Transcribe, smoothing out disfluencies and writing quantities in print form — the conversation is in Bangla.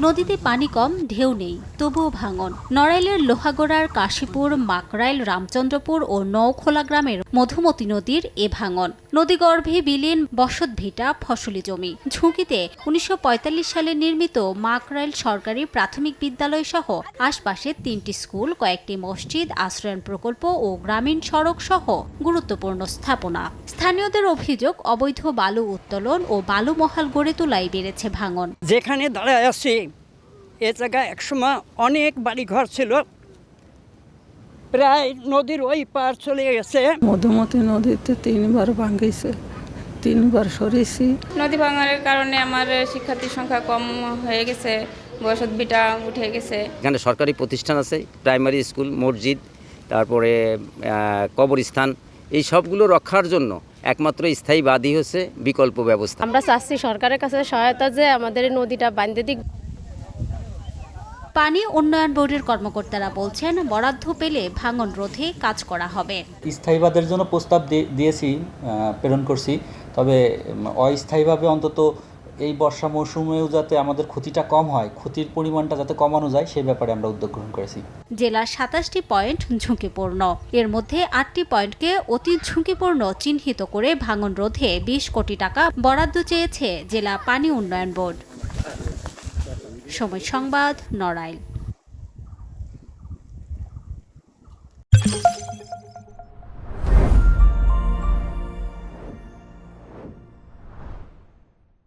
নদীতে পানি কম, ঢেউ নেই, তবুও ভাঙন। নড়াইলের লোহাগড়ার কাশীপুর, মাকরাইল, রামচন্দ্রপুর ও নওখোলা গ্রামের মধুমতি নদীর এ ভাঙন। নদীগর্ভে বিলীন বসতভিটা, ফসলি জমি। ঝুঁকিতে ১৯৪৫ সালে নির্মিত মাকরাইল সরকারি প্রাথমিক বিদ্যালয় সহ আশপাশে ৩টি স্কুল, কয়েকটি মসজিদ, আশ্রয়ণ প্রকল্প ও গ্রামীণ সড়ক সহ গুরুত্বপূর্ণ স্থাপনা। স্থানীয়দের অভিযোগ, অবৈধ বালু উত্তোলন ও বালু মহাল গড়ে তোলাই বেড়েছে ভাঙন। যেখানে দাঁড়ায় আছি এ জায়গায় একসময় অনেক বাড়িঘর ছিল, প্রায় নদীর ওই পার চলে গেছে। মধুমতি নদীতে 3বার ভাঙিছে, 3বার সরিয়েছি। নদী ভাঙনের কারণে আমার শিক্ষার্থীর সংখ্যা কম হয়ে গেছে, বসতভিটা উঠে গেছে। এখানে সরকারি প্রতিষ্ঠান আছে, প্রাইমারি স্কুল, মসজিদ, তারপরে কবরস্থান, এই সবগুলো রক্ষার জন্য একমাত্র স্থায়ী বাদী হচ্ছে বিকল্প ব্যবস্থা। আমরা চাচ্ছি সরকারের কাছে সহায়তা, যে আমাদের নদীটা বাঁধতে দিক। পানি উন্নয়ন বোর্ডের কর্মকর্তারা বলছেন, বরাদ্দ পেলে ভাঙন রোধে কাজ করা হবে। স্থায়ীবাদের জন্য প্রস্তাব দিয়েছি, প্রেরণ করছি, তবে অস্থায়ীভাবে অন্তত এই বর্ষা মৌসুমেও যাতে আমাদের ক্ষতিটা কম হয়, ক্ষতির পরিমাণটা যাতে কমানো যায়, সেই ব্যাপারে আমরা উদ্যোগ গ্রহণ করেছি। জেলার ২৭টি পয়েন্ট ঝুঁকিপূর্ণ, এর মধ্যে ৮টি পয়েন্টকে অতি ঝুঁকিপূর্ণ চিহ্নিত করে ভাঙন রোধে ২০ কোটি টাকা বরাদ্দ চেয়েছে জেলা পানি উন্নয়ন বোর্ড। সময় সংবাদ, নড়াইল।